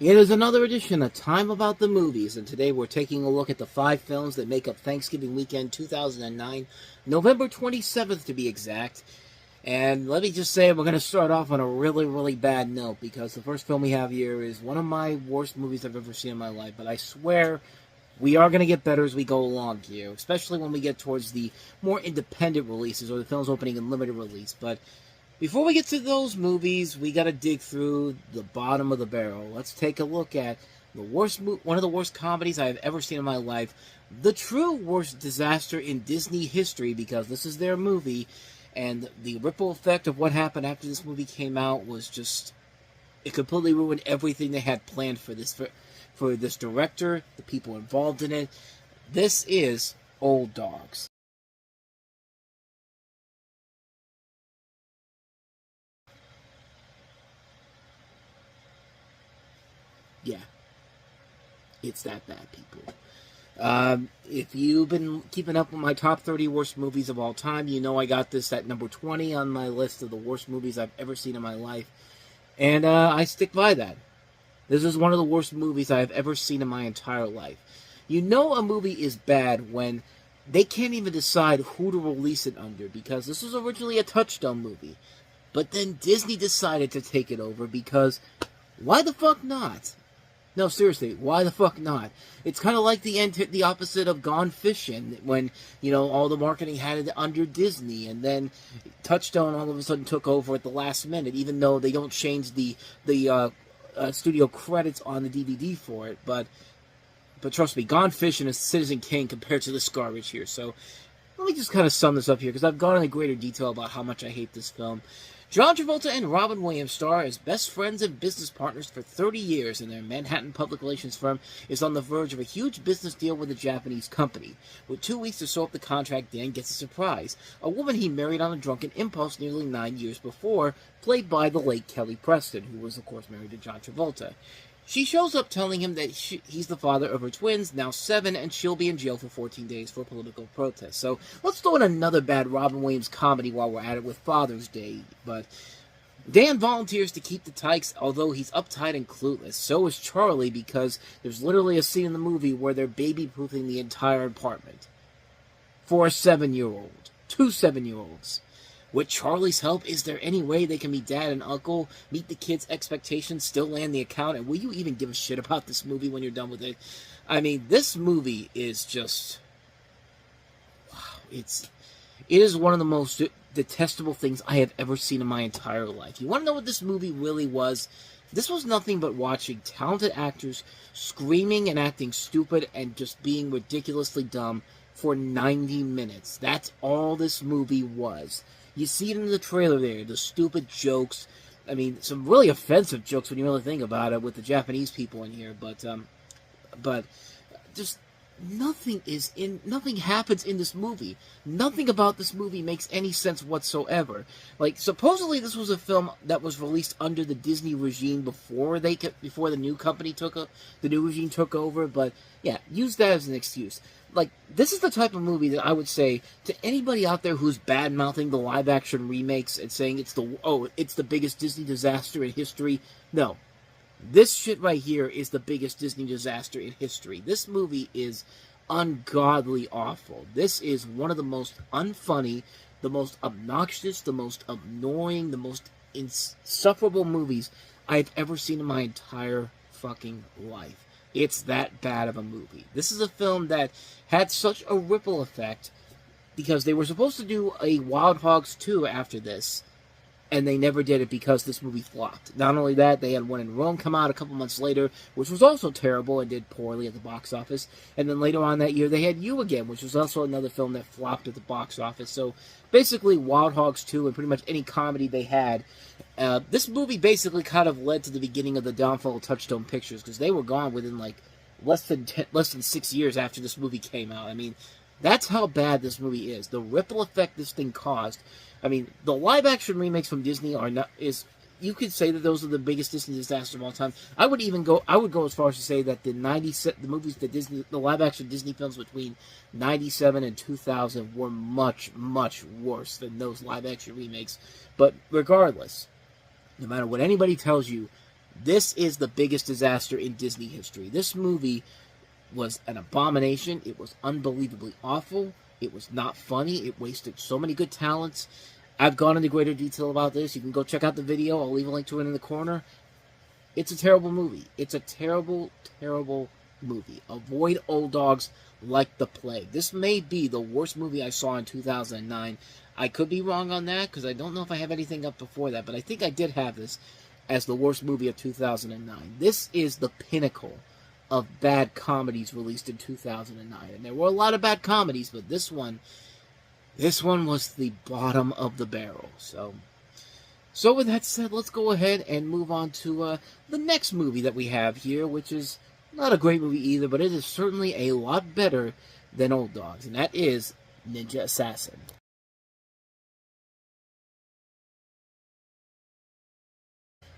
It is another edition of Time About the Movies, and today we're taking a look at the 5 films that make up Thanksgiving weekend 2009, November 27th to be exact. And let me just say, we're going to start off on a really, really bad note, because the first film we have here is one of my worst movies I've ever seen in my life, but I swear we are going to get better as we go along here, especially when we get towards the more independent releases, or the films opening in limited release. But before we get to those movies, we got to dig through the bottom of the barrel. Let's take a look at one of the worst comedies I have ever seen in my life, the true worst disaster in Disney history, because this is their movie, and the ripple effect of what happened after this movie came out was just, it completely ruined everything they had planned for this director, the people involved in it. This is Old Dogs. Yeah, it's that bad, people. If you've been keeping up with my top 30 worst movies of all time, you know I got this at number 20 on my list of the worst movies I've ever seen in my life. And I stick by that. This is one of the worst movies I've ever seen in my entire life. You know a movie is bad when they can't even decide who to release it under, because this was originally a Touchstone movie. But then Disney decided to take it over because why the fuck not? No, seriously, why the fuck not? It's kind of like the opposite of Gone Fishing, when, you know, all the marketing had it under Disney, and then Touchstone all of a sudden took over at the last minute, even though they don't change the studio credits on the DVD for it. But trust me, Gone Fishing is Citizen Kane compared to this garbage here. So let me just kind of sum this up here, because I've gone into greater detail about how much I hate this film. John Travolta and Robin Williams star as best friends and business partners for 30 years, and their Manhattan public relations firm is on the verge of a huge business deal with a Japanese company. With 2 weeks to sew up the contract, Dan gets a surprise. A woman he married on a drunken impulse nearly 9 years before, played by the late Kelly Preston, who was, of course, married to John Travolta. She shows up telling him that he's the father of her twins, now 7, and she'll be in jail for 14 days for political protest. So let's throw in another bad Robin Williams comedy while we're at it with Father's Day. But Dan volunteers to keep the tykes, although he's uptight and clueless. So is Charlie, because there's literally a scene in the movie where they're baby-proofing the entire apartment. For a 7-year-old. 2 7-year-olds. With Charlie's help, is there any way they can be dad and uncle, meet the kids' expectations, still land the account, and will you even give a shit about this movie when you're done with it? I mean, this movie is just... wow, it is one of the most detestable things I have ever seen in my entire life. You want to know what this movie really was? This was nothing but watching talented actors screaming and acting stupid and just being ridiculously dumb for 90 minutes. That's all this movie was. You see it in the trailer there, the stupid jokes. I mean, some really offensive jokes when you really think about it with the Japanese people in here, but just nothing happens in this movie. Nothing about this movie makes any sense whatsoever. Like, supposedly this was a film that was released under the Disney regime before the new regime took over, but yeah, use that as an excuse. Like, this is the type of movie that I would say to anybody out there who's bad-mouthing the live-action remakes and saying it's the biggest Disney disaster in history. No. This shit right here is the biggest Disney disaster in history. This movie is ungodly awful. This is one of the most unfunny, the most obnoxious, the most annoying, the most insufferable movies I've ever seen in my entire fucking life. It's that bad of a movie. This is a film that had such a ripple effect because they were supposed to do a Wild Hogs 2 after this, and they never did it because this movie flopped. Not only that, they had one in Rome come out a couple months later, which was also terrible and did poorly at the box office. And then later on that year, they had You Again, which was also another film that flopped at the box office. So basically, Wild Hogs 2 and pretty much any comedy they had. This movie basically kind of led to the beginning of the downfall of Touchstone Pictures, because they were gone within like less than 6 years after this movie came out. I mean, that's how bad this movie is. The ripple effect this thing caused. I mean, the live-action remakes from Disney you could say that those are the biggest Disney disasters of all time. I would go as far as to say that the live-action Disney films between 97 and 2000 were much, much worse than those live-action remakes. But regardless, no matter what anybody tells you, This is the biggest disaster in Disney history. This movie was an abomination. It was unbelievably awful. It was not funny. It wasted so many good talents. I've gone into greater detail about this. You can go check out the video. I'll leave a link to it in the corner. It's a terrible movie. It's a terrible, terrible movie. Avoid old dogs like the plague. This may be the worst movie I saw in 2009. I could be wrong on that, because I don't know if I have anything up before that, but I think I did have this as the worst movie of 2009. This is the pinnacle of bad comedies released in 2009. And there were a lot of bad comedies, but this one was the bottom of the barrel. So with that said, let's go ahead and move on to the next movie that we have here, which is not a great movie either, but it is certainly a lot better than Old Dogs, and that is Ninja Assassin.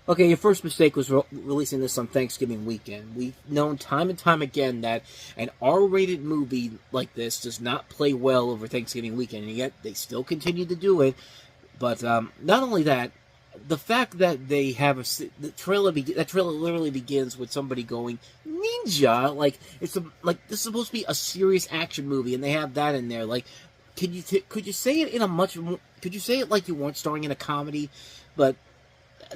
Okay, your first mistake was releasing this on Thanksgiving weekend. We've known time and time again that an R-rated movie like this does not play well over Thanksgiving weekend, and yet they still continue to do it. But not only that, the fact that they have that trailer literally begins with somebody going ninja, like this is supposed to be a serious action movie, and they have that in there. Like, could you say it in a much more, could you say it like you weren't starring in a comedy? But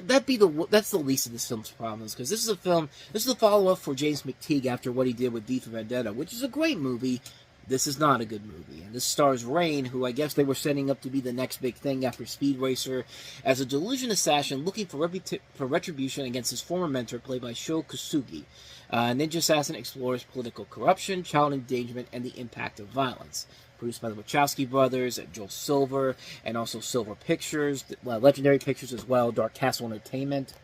that's the least of this film's problems, because this is a follow-up for James McTeague after what he did with V for Vendetta, which is a great movie. This is not a good movie, and this stars Rain, who I guess they were setting up to be the next big thing after Speed Racer, as a delusion assassin looking for retribution against his former mentor, played by Sho Kosugi. Ninja Assassin explores political corruption, child endangerment, and the impact of violence. Produced by the Wachowski brothers, Joel Silver, and also Silver Pictures, Legendary Pictures as well, Dark Castle Entertainment.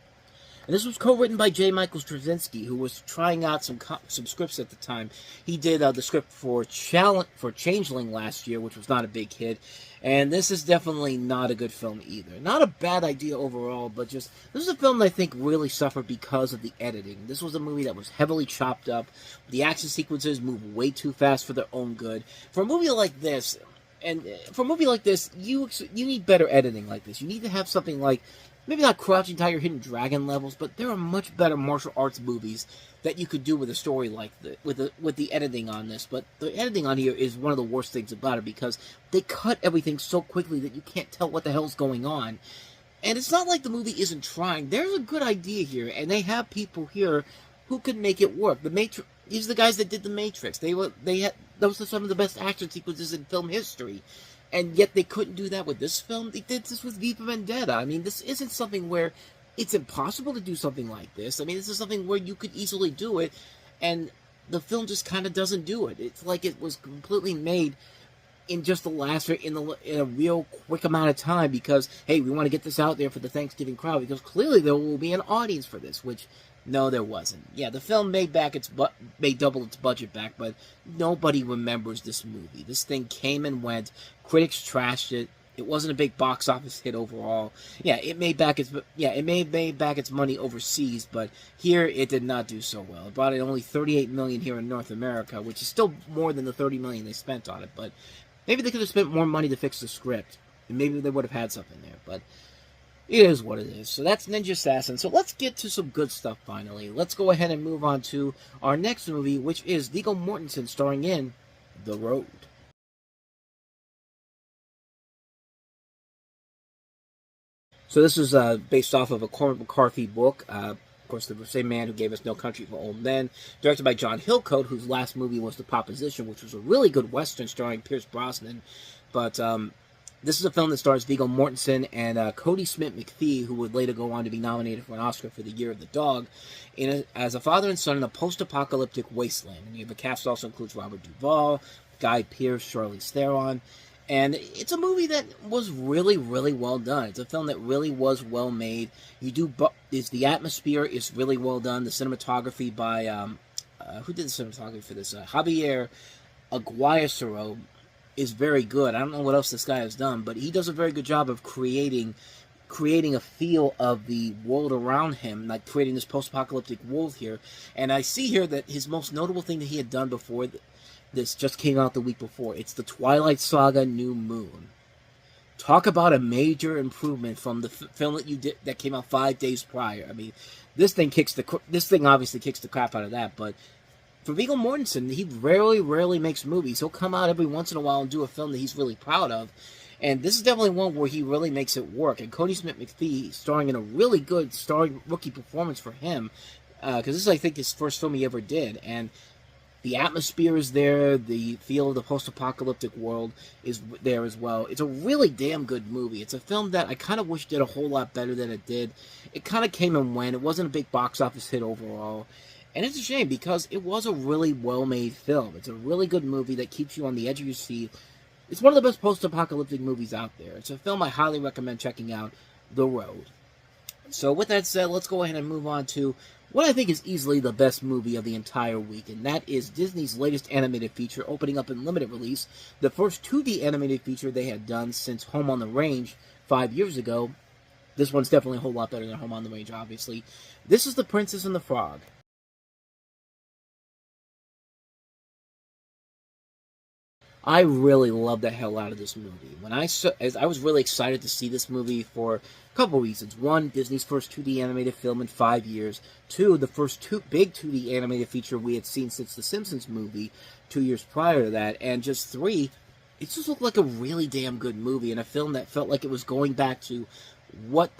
And this was co-written by J. Michael Straczynski, who was trying out some scripts at the time. He did the script for Changeling last year, which was not a big hit. And this is definitely not a good film either. Not a bad idea overall, but this is a film that I think really suffered because of the editing. This was a movie that was heavily chopped up. The action sequences move way too fast for their own good. For a movie like this, you need better editing like this. You need to have something like, maybe not Crouching Tiger, Hidden Dragon levels, but there are much better martial arts movies that you could do with a story like this, with the editing on this. But the editing on here is one of the worst things about it, because they cut everything so quickly that you can't tell what the hell's going on. And it's not like the movie isn't trying. There's a good idea here, and they have people here who can make it work. These are the guys that did The Matrix. Those are some of the best action sequences in film history. And yet they couldn't do that with this film. They did this with V for Vendetta. I mean, this isn't something where it's impossible to do something like this. I mean, this is something where you could easily do it, and the film just kind of doesn't do it. It's like it was completely made in just in a real quick amount of time, because, hey, we want to get this out there for the Thanksgiving crowd, because clearly there will be an audience for this, which, no, there wasn't. Yeah, the film made double its budget back, but nobody remembers this movie. This thing came and went. Critics trashed it. It wasn't a big box office hit overall. Yeah, it made back its money overseas, but here it did not do so well. It brought in only $38 million here in North America, which is still more than the $30 million they spent on it. But maybe they could have spent more money to fix the script, and maybe they would have had something there. But it is what it is. So that's Ninja Assassin. So let's get to some good stuff finally. Let's go ahead and move on to our next movie, which is Viggo Mortensen starring in The Road. So this is based off of a Cormac McCarthy book. Of course, the same man who gave us No Country for Old Men. Directed by John Hillcoat, whose last movie was The Proposition, which was a really good Western starring Pierce Brosnan. But this is a film that stars Viggo Mortensen and Cody Smith-McPhee, who would later go on to be nominated for an Oscar for The Year of the Dog, as a father and son in a post-apocalyptic wasteland. And the cast also includes Robert Duvall, Guy Pearce, Charlize Theron. And it's a movie that was really, really well done. It's a film that really was well made. The atmosphere is really well done. The cinematography by who did the cinematography for this? Javier Aguirre is very good. I don't know what else this guy has done, but he does a very good job of creating a feel of the world around him, like creating this post-apocalyptic world here. And I see here that his most notable thing that he had done before this just came out the week before. It's the Twilight Saga: New Moon. Talk about a major improvement from the film that came out 5 days prior. I mean, This thing obviously kicks the crap out of that, but for Viggo Mortensen, he rarely makes movies. He'll come out every once in a while and do a film that he's really proud of. And this is definitely one where he really makes it work. And Cody Smith-McPhee starring in a really good starring rookie performance for him. Because this is, I think, his first film he ever did. And the atmosphere is there. The feel of the post-apocalyptic world is there as well. It's a really damn good movie. It's a film that I kind of wish did a whole lot better than it did. It kind of came and went. It wasn't a big box office hit overall. And it's a shame because it was a really well-made film. It's a really good movie that keeps you on the edge of your seat. It's one of the best post-apocalyptic movies out there. It's a film I highly recommend checking out, The Road. So with that said, let's go ahead and move on to what I think is easily the best movie of the entire week, and that is Disney's latest animated feature, opening up in limited release. The first 2D animated feature they had done since Home on the Range 5 years ago. This one's definitely a whole lot better than Home on the Range, obviously. This is The Princess and the Frog. I really love the hell out of this movie. I was really excited to see this movie for a couple reasons. One, Disney's first 2D animated film in 5 years. Two, the first big 2D animated feature we had seen since the Simpsons movie 2 years prior to that. And just three, it just looked like a really damn good movie and a film that felt like it was going back to what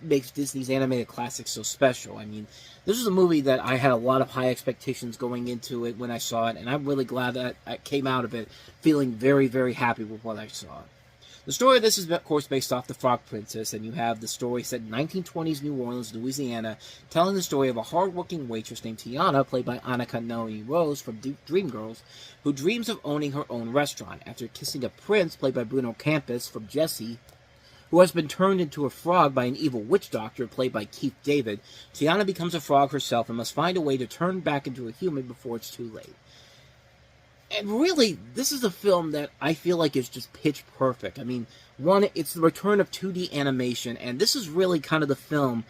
makes Disney's animated classics so special. I mean, this was a movie that I had a lot of high expectations going into it when I saw it, and I'm really glad that I came out of it feeling very, very happy with what I saw. The story of this is, of course, based off The Frog Princess, and you have the story set in 1920s New Orleans, Louisiana, telling the story of a hard-working waitress named Tiana, played by Annika Noe Rose from Dreamgirls, who dreams of owning her own restaurant. After kissing a prince, played by Bruno Campos from Jessie, who has been turned into a frog by an evil witch doctor played by Keith David, Tiana becomes a frog herself and must find a way to turn back into a human before it's too late. And really, this is a film that I feel like is just pitch perfect. I mean, one, it's the return of 2D animation, and this is really kind of the film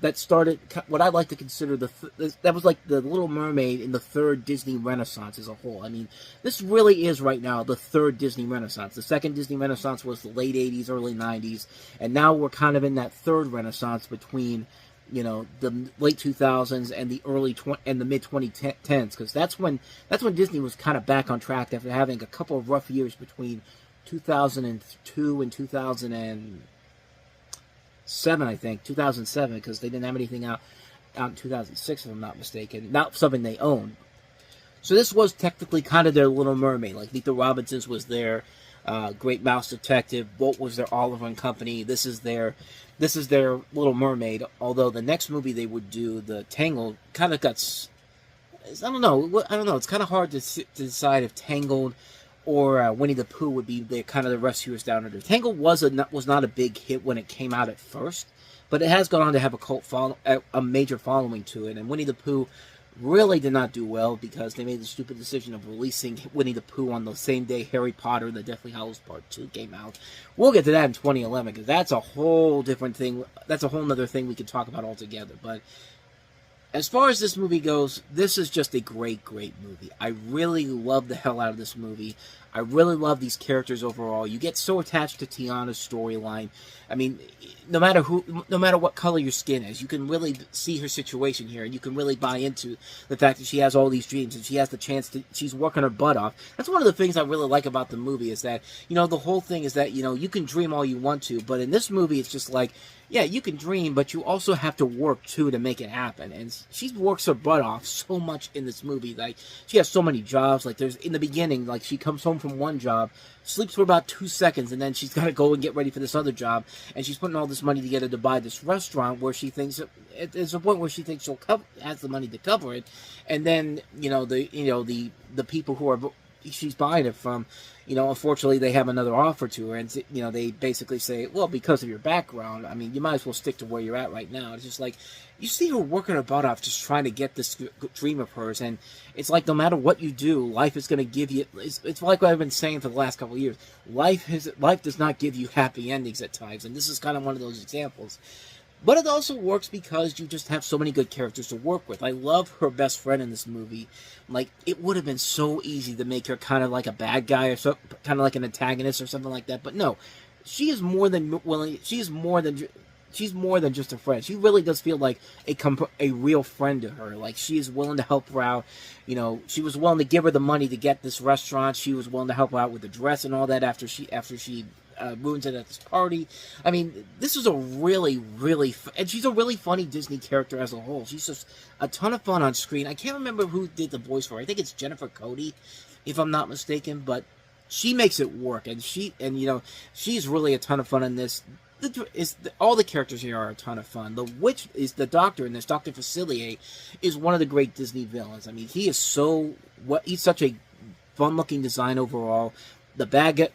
that started what I like to consider that was like the Little Mermaid in the third Disney Renaissance as a whole. I mean, this really is right now the third Disney Renaissance. The second Disney Renaissance was the late 80s, early 90s, and now we're kind of in that third Renaissance between, you know, the late 2000s and the mid 2010s, because that's when Disney was kind of back on track after having a couple of rough years between 2002 and 2007, I think, 2007, because they didn't have anything out in 2006, if I'm not mistaken. Not something they owned. So this was technically kind of their Little Mermaid. Like, Lita Robinson's was their Great Mouse Detective. Bolt was their Oliver and Company. This is their Little Mermaid. Although the next movie they would do, the Tangled, kind of got... I don't know. It's kind of hard to decide if Tangled or Winnie the Pooh would be the kind of the rescuers down under. Tangled was not a big hit when it came out at first, but it has gone on to have a major following to it. And Winnie the Pooh really did not do well because they made the stupid decision of releasing Winnie the Pooh on the same day Harry Potter and the Deathly Hallows Part 2 came out. We'll get to that in 2011 because that's a whole different thing. That's a whole other thing we could talk about altogether. But as far as this movie goes, this is just a great, great movie. I really love the hell out of this movie. I really love these characters overall. You get so attached to Tiana's storyline. I mean, no matter what color your skin is, you can really see her situation here, and you can really buy into the fact that she has all these dreams, and she has the chance to, she's working her butt off. That's one of the things I really like about the movie, is that, you know, the whole thing is that, you know, you can dream all you want to, but in this movie, it's just like, yeah, you can dream, but you also have to work, too, to make it happen. And she works her butt off so much in this movie. Like, she has so many jobs. Like, there's, in the beginning, like, she comes home from one job, sleeps for about 2 seconds, and then she's got to go and get ready for this other job. And she's putting all this money together to buy this restaurant where she thinks, there's a point where she thinks has the money to cover it. And then, the people who she's buying it from, unfortunately they have another offer to her, and, they basically say, well, because of your background, I mean, you might as well stick to where you're at right now. It's just like, you see her working her butt off just trying to get this dream of hers, and it's like, no matter what you do, life is going to give you, it's like what I've been saying for the last couple of years, life does not give you happy endings at times, and this is kind of one of those examples. But it also works because you just have so many good characters to work with. I love her best friend in this movie. Like, it would have been so easy to make her kind of like a bad guy or so, kind of like an antagonist or something like that. But no, she is more than willing. She is more than she's more than just a friend. She really does feel like a real friend to her. Like, she is willing to help her out. You know, she was willing to give her the money to get this restaurant. She was willing to help her out with the dress and all that after she ruins it at this party. I mean, this is a really, and she's a really funny Disney character as a whole. She's just a ton of fun on screen. I can't remember who did the voice for her. I think it's Jennifer Cody, if I'm not mistaken, but she makes it work, and you know, she's really a ton of fun in this. All the characters here are a ton of fun. The witch is the doctor in this. Dr. Facilier is one of the great Disney villains. I mean, he's such a fun-looking design overall. The bad guy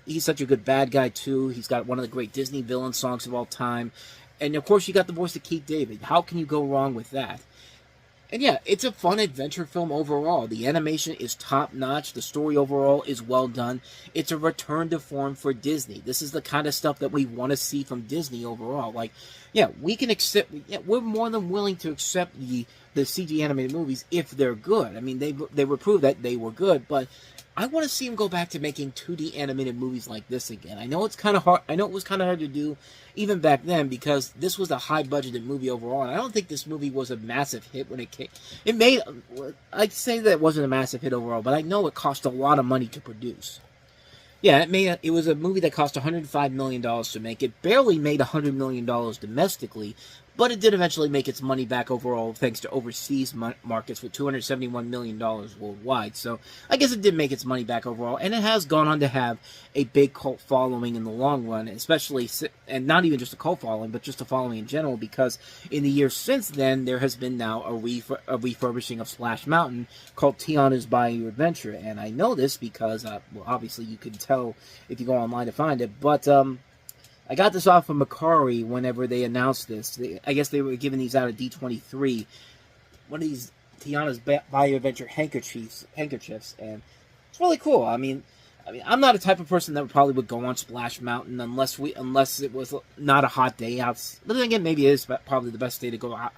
he's such a good bad guy too. He's got one of the great Disney villain songs of all time, and of course you got the voice of Keith David. How can you go wrong with that? And yeah, it's a fun adventure film overall. The animation is top-notch. The story overall is well done. It's a return to form for Disney. This is the kind of stuff that we want to see from Disney overall. Like, yeah, we can accept. Yeah, we're more than willing to accept the CG animated movies if they're good. I mean, they were proved that they were good, but I want to see them go back to making 2D animated movies like this again. I know it's kind of hard. I know it was kind of hard to do even back then because this was a high-budgeted movie overall, and I don't think this movie was a massive hit when it came. It made. I'd say that it wasn't a massive hit overall, but I know it cost a lot of money to produce. Yeah, it was a movie that cost $105 million to make. It barely made $100 million domestically, but it did eventually make its money back overall thanks to overseas markets with $271 million worldwide. So I guess it did make its money back overall, and it has gone on to have a big cult following in the long run, especially, and not even just a cult following, but just a following in general, because in the years since then, there has been now a refurbishing of Splash Mountain called Tiana's Bayou Adventure, and I know this because, well, obviously you can tell if you go online to find it, but, I got this off of Macari whenever they announced this. I guess they were giving these out at D23. One of these Tiana's Bayou Adventure handkerchiefs, and it's really cool. I mean, I'm not a type of person that probably would go on Splash Mountain unless it was not a hot day out. But then again, maybe it is probably the best day to go out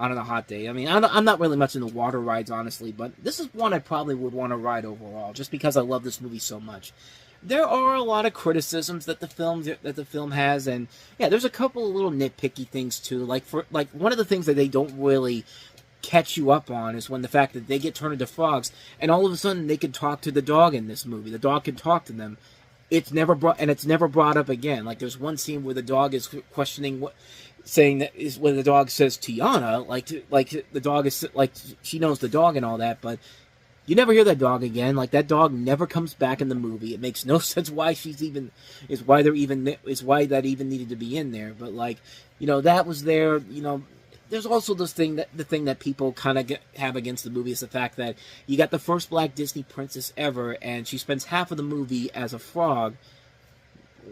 on a hot day. I mean, I'm not really much into water rides, honestly, but this is one I probably would want to ride overall, just because I love this movie so much. There are a lot of criticisms that the film has, and yeah, there's a couple of little nitpicky things too. Like one of the things that they don't really catch you up on is when the fact that they get turned into frogs, and all of a sudden they can talk to the dog in this movie. The dog can talk to them. It's never brought up again. Like there's one scene where the dog is questioning where the dog says Tiana, like the dog is like she knows the dog and all that, but you never hear that dog again. Like that dog never comes back in the movie. It makes no sense why that even needed to be in there. But like, you know, that was there. You know, there's also the thing that people kind of have against the movie is the fact that you got the first black Disney princess ever, and she spends half of the movie as a frog.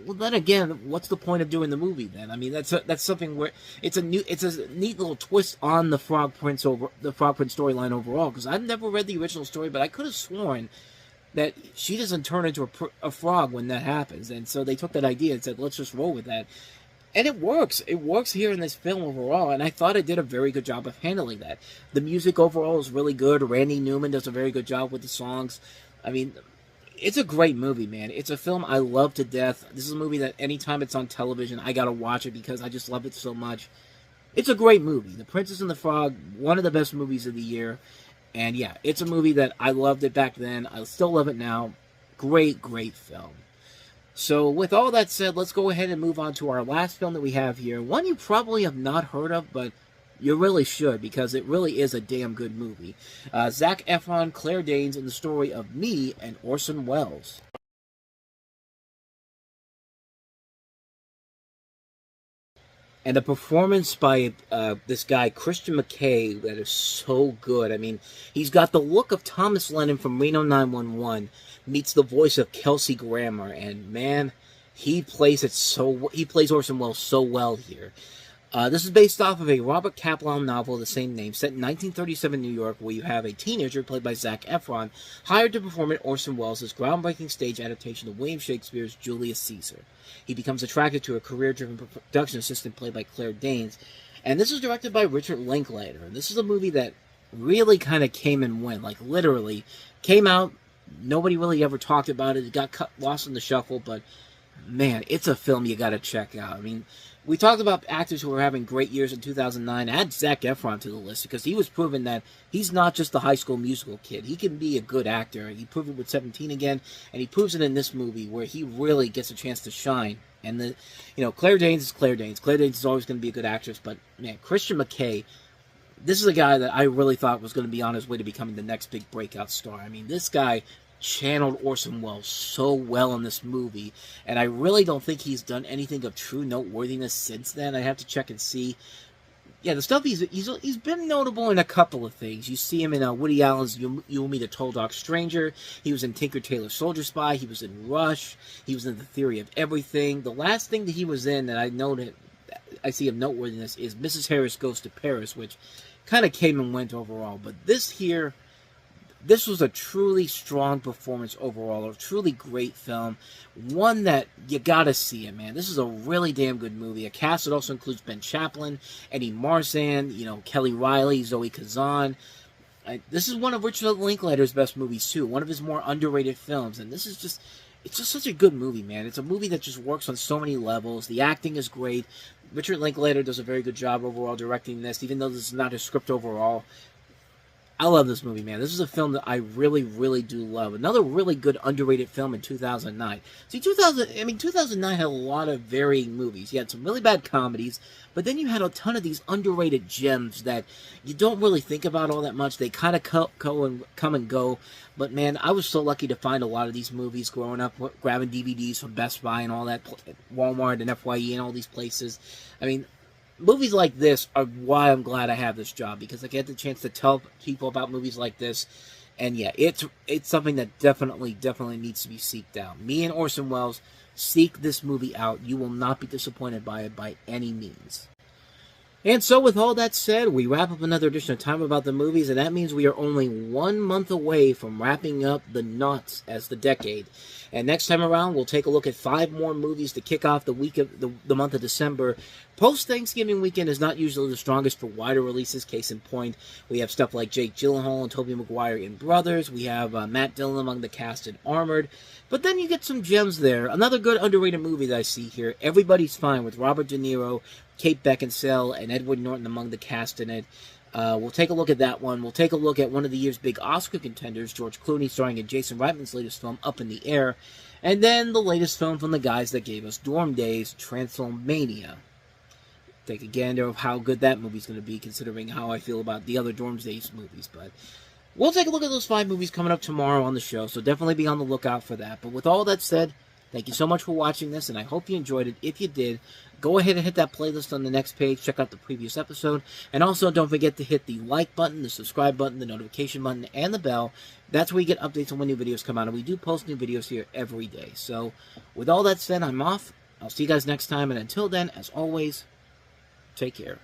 Well, then again, what's the point of doing the movie then? I mean, that's something where it's a neat little twist on the Frog Prince storyline overall. Because I've never read the original story, but I could have sworn that she doesn't turn into a frog when that happens, and so they took that idea and said, let's just roll with that. And it works. It works here in this film overall, and I thought it did a very good job of handling that. The music overall is really good. Randy Newman does a very good job with the songs. I mean, it's a great movie, man. It's a film I love to death. This is a movie that anytime it's on television, I gotta watch it because I just love it so much. It's a great movie. The Princess and the Frog, one of the best movies of the year. And yeah, it's a movie that I loved it back then. I still love it now. Great, great film. So with all that said, let's go ahead and move on to our last film that we have here. One you probably have not heard of, but you really should, because it really is a damn good movie. Zac Efron, Claire Danes, and the story of Me and Orson Welles. And a performance by this guy, Christian McKay, that is so good. I mean, he's got the look of Thomas Lennon from Reno 911, meets the voice of Kelsey Grammer, and man, he plays Orson Welles so well here. This is based off of a Robert Kaplan novel of the same name, set in 1937 New York, where you have a teenager played by Zac Efron, hired to perform in Orson Welles' groundbreaking stage adaptation of William Shakespeare's Julius Caesar. He becomes attracted to a career-driven production assistant played by Claire Danes, and this is directed by Richard Linklater. This is a movie that really kind of came and went, like literally came out, nobody really ever talked about it, it got lost in the shuffle, but man, it's a film you got to check out. I mean, we talked about actors who were having great years in 2009. Add Zac Efron to the list because he was proven that he's not just the High School Musical kid. He can be a good actor. He proved it with 17 again, and he proves it in this movie where he really gets a chance to shine. And Claire Danes is Claire Danes. Claire Danes is always going to be a good actress, but man, Christian McKay, this is a guy that I really thought was going to be on his way to becoming the next big breakout star. I mean, this guy channeled Orson Welles so well in this movie, and I really don't think he's done anything of true noteworthiness since then. I have to check and see. Yeah, the stuff he's been notable in a couple of things. You see him in Woody Allen's "You Will Meet a Tall Dark Stranger." He was in Tinker Tailor Soldier Spy. He was in Rush. He was in The Theory of Everything. The last thing that he was in that I see of noteworthiness is Mrs. Harris Goes to Paris, which kind of came and went overall. But this was a truly strong performance overall, a truly great film, one that you gotta see it, man. This is a really damn good movie. A cast that also includes Ben Chaplin, Eddie Marsan, Kelly Riley, Zoe Kazan. This is one of Richard Linklater's best movies too, one of his more underrated films, and it's just such a good movie, man. It's a movie that just works on so many levels. The acting is great. Richard Linklater does a very good job overall directing this, even though this is not his script overall. I love this movie, man. This is a film that I really, really do love. Another really good underrated film in 2009. See, 2009 had a lot of varying movies. You had some really bad comedies, but then you had a ton of these underrated gems that you don't really think about all that much. They kind of come and go. But, man, I was so lucky to find a lot of these movies growing up, grabbing DVDs from Best Buy and all that, Walmart and FYE and all these places. I mean, movies like this are why I'm glad I have this job, because I get the chance to tell people about movies like this. And yeah, it's something that definitely needs to be seeked out. Me and Orson Welles, seek this movie out. You will not be disappointed by it by any means. And so with all that said, we wrap up another edition of Time About the Movies, and that means we are only 1 month away from wrapping up the Knots as the decade. And next time around, we'll take a look at 5 more movies to kick off the week of the month of December. Post-Thanksgiving weekend is not usually the strongest for wider releases. Case in point, we have stuff like Jake Gyllenhaal and Tobey Maguire in Brothers. We have Matt Dillon among the cast in Armored. But then you get some gems there. Another good underrated movie that I see here, Everybody's Fine, with Robert De Niro, Kate Beckinsale, and Edward Norton among the cast in it. We'll take a look at that one. We'll take a look at one of the year's big Oscar contenders, George Clooney, starring in Jason Reitman's latest film, Up in the Air. And then the latest film from the guys that gave us Dorm Days, Transylvania. Take a gander of how good that movie's going to be, considering how I feel about the other Dorm Days movies. But we'll take a look at those 5 movies coming up tomorrow on the show, so definitely be on the lookout for that. But with all that said, thank you so much for watching this, and I hope you enjoyed it. If you did, go ahead and hit that playlist on the next page. Check out the previous episode. And also, don't forget to hit the like button, the subscribe button, the notification button, and the bell. That's where you get updates on when new videos come out. And we do post new videos here every day. So, with all that said, I'm off. I'll see you guys next time. And until then, as always, take care.